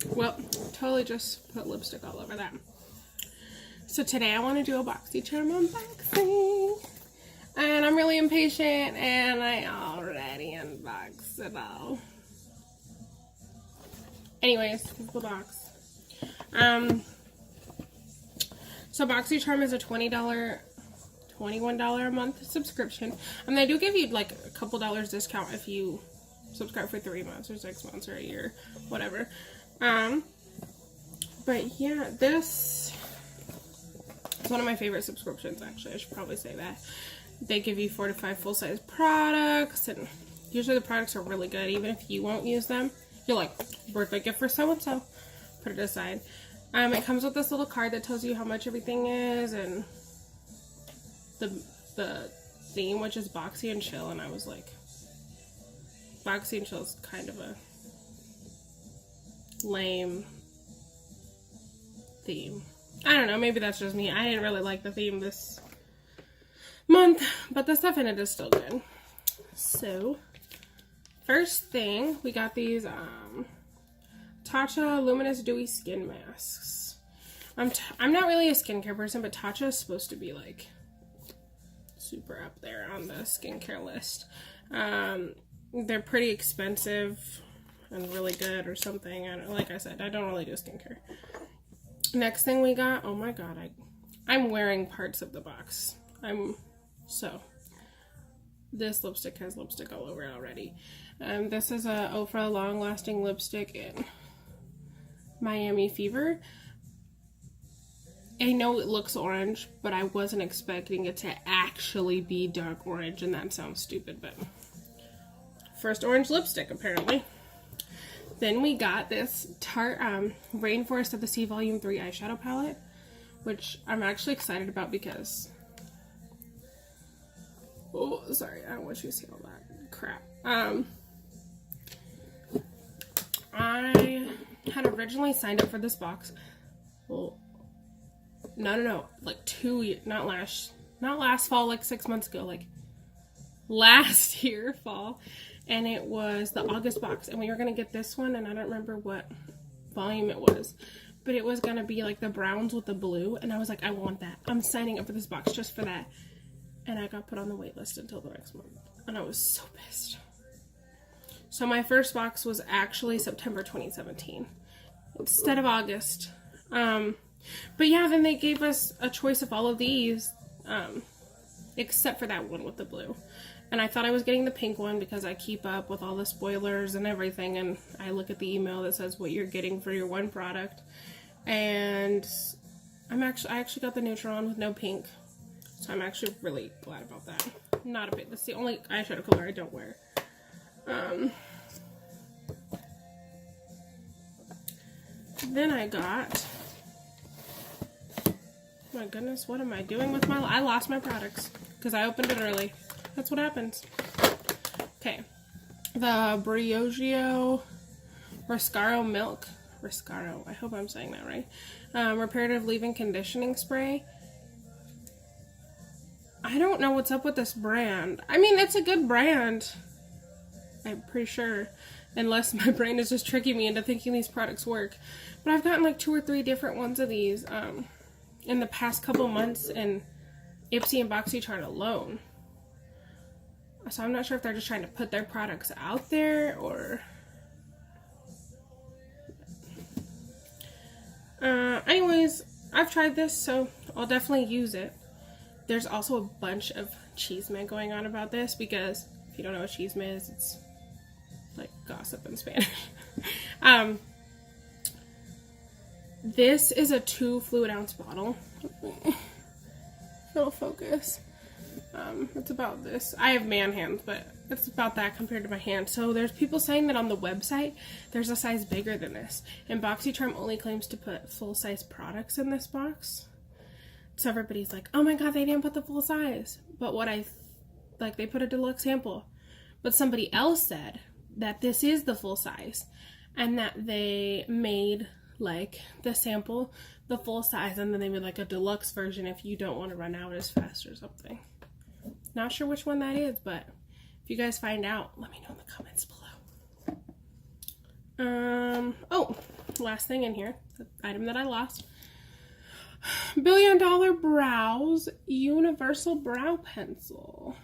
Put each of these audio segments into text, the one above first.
Well, totally just put lipstick all over that. So today I want to do a Boxycharm unboxing. And I'm really impatient and I already unboxed it all. Anyways, this is the box. So Boxycharm is a $20, $21 a month subscription. And they do give you like a couple dollars discount if you subscribe for 3 months or 6 months or a year, whatever. But yeah, this is one of my favorite subscriptions, actually. I should probably say that. They give you 4 to 5 full-size products, and usually the products are really good. Even if you won't use them, you're like, birthday gift for so-and-so. Put it aside. It comes with this little card that tells you how much everything is, and the theme, which is Boxy and Chill, and I was like, Boxy and Chill is kind of a lame theme. I don't know, maybe that's just me. I didn't really like the theme this month, but the stuff in it is still good. So, first thing, we got these Tatcha Luminous Dewy Skin Masks. I'm not really a skincare person, but Tatcha is supposed to be like super up there on the skincare list. They're pretty expensive and really good or something. Like I said, I don't really do skincare. Next thing we got, oh my god, I'm wearing parts of the box. This lipstick has lipstick all over it already. This is a Ofra Long Lasting Lipstick in Miami Fever. I know it looks orange, but I wasn't expecting it to actually be dark orange, and that sounds stupid, but first orange lipstick, apparently. Then we got this Tarte Rainforest of the Sea Volume 3 eyeshadow palette, which I'm actually excited about because... Oh, sorry, I don't want you to see all that crap. I had originally signed up for this box. Well, no, like not last fall, like 6 months ago, like last year fall. And it was the August box, and we were going to get this one, and I don't remember what volume it was, but it was going to be like the browns with the blue, and I was like, I want that. I'm signing up for this box just for that. And I got put on the wait list until the next month, and I was so pissed. So my first box was actually September 2017 instead of August. But yeah, then they gave us a choice of all of these, except for that one with the blue. And I thought I was getting the pink one because I keep up with all the spoilers and everything, and I look at the email that says what you're getting for your one product. And I actually got the neutral one with no pink. So I'm actually really glad about that. Not a bit. That's the only eyeshadow color I don't wear. Then I got... My goodness, what am I doing with my... I lost my products because I opened it early. That's what happens. Okay. The Briogeo Riscaro Milk. Riscaro. I hope I'm saying that right. Reparative Leave-In Conditioning Spray. I don't know what's up with this brand. I mean, it's a good brand. I'm pretty sure. Unless my brain is just tricking me into thinking these products work. But I've gotten like 2 or 3 different ones of these in the past couple months in Ipsy and Boxycharm alone. So I'm not sure if they're just trying to put their products out there or... anyways, I've tried this, so I'll definitely use it. There's also a bunch of chisme going on about this because if you don't know what chisme is, it's like gossip in Spanish. This is a 2 fluid ounce bottle. It'll focus. It's about this. I have man hands, but it's about that compared to my hand. So there's people saying that on the website there's a size bigger than this, and Boxycharm only claims to put full-size products in this box. So everybody's like, oh my god, they didn't put the full size. But they put a deluxe sample. But somebody else said that this is the full size, and that they made like the sample the full size, and then they made like a deluxe version if you don't want to run out as fast or something. Not sure which one that is, but if you guys find out, let me know in the comments below. Oh, last thing in here, the item that I lost. $1 Billion Brows Universal Brow Pencil.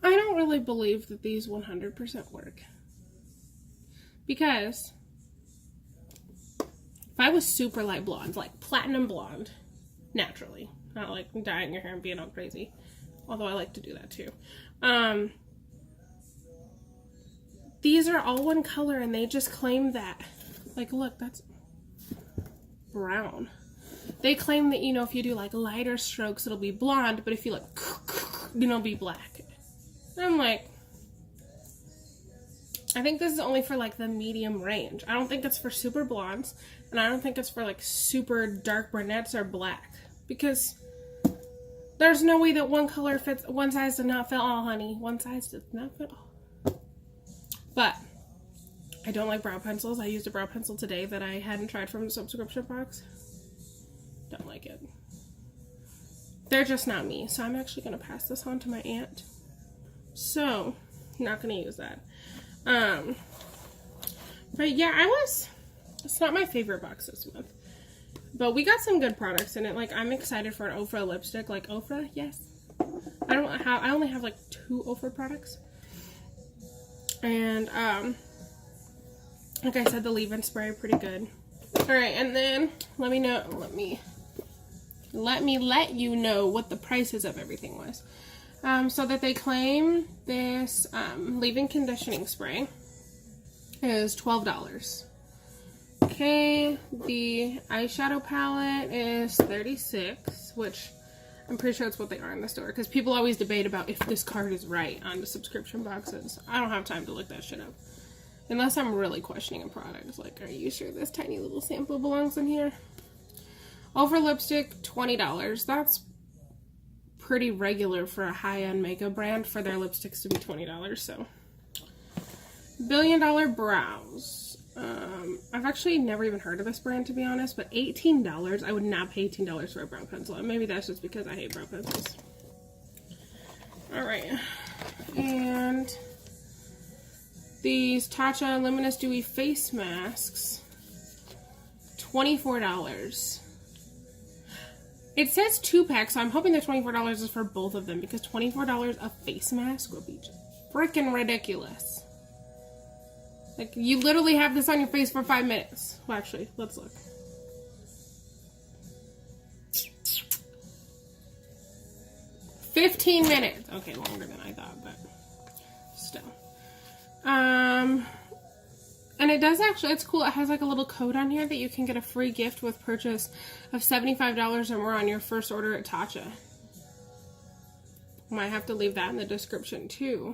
I don't really believe that these 100% work. Because if I was super light blonde, like platinum blonde, naturally, not like dyeing your hair and being all crazy, although I like to do that too. These are all one color and they just claim that, like, look, that's brown. They claim that, you know, if you do like lighter strokes, it'll be blonde, but if you like, you know, it'll be black. And I'm like, I think this is only for like the medium range. I don't think it's for super blondes, and I don't think it's for like super dark brunettes or black, because there's no way that one color fits, one size does not fit all, honey. One size does not fit all. But I don't like brow pencils. I used a brow pencil today that I hadn't tried from the subscription box. Don't like it. They're just not me. So I'm actually going to pass this on to my aunt. So, not going to use that. But yeah, it's not my favorite box this month. But we got some good products in it. Like, I'm excited for an Ofra lipstick. Like, Ofra, yes. I only have like 2 Ofra products. And, like I said, the leave-in spray, pretty good. Alright, and then, let you know what the prices of everything was. So that they claim this, leave-in conditioning spray is $12. Okay, the eyeshadow palette is $36, which I'm pretty sure it's what they are in the store, because people always debate about if this card is right on the subscription boxes. I don't have time to look that shit up. Unless I'm really questioning a product. Like, are you sure this tiny little sample belongs in here? Over lipstick, $20. That's pretty regular for a high-end makeup brand for their lipsticks to be $20, so. $1 Billion Brows. I've actually never even heard of this brand, to be honest, but $18. I would not pay $18 for a brow pencil. And maybe that's just because I hate brow pencils. Alright. And these Tatcha Luminous Dewy Face Masks. $24. It says 2-pack, so I'm hoping the $24 is for both of them, because $24 a face mask would be just freaking ridiculous. Like, you literally have this on your face for 5 minutes. Well, actually, let's look. $15 minutes. Okay, longer than I thought, but still. And it does actually, it's cool. It has like a little code on here that you can get a free gift with purchase of $75 or more on your first order at Tatcha. Might have to leave that in the description too.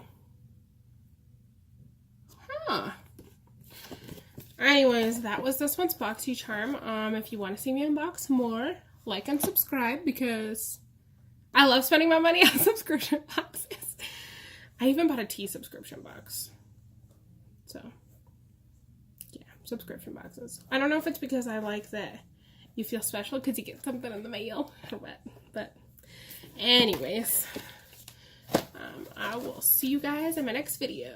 Huh. Anyways, that was this one's Boxycharm. If you want to see me unbox more, like and subscribe, because I love spending my money on subscription boxes. I even bought a tea subscription box. So, yeah, subscription boxes. I don't know if it's because I like that you feel special because you get something in the mail or what. But anyways, I will see you guys in my next video.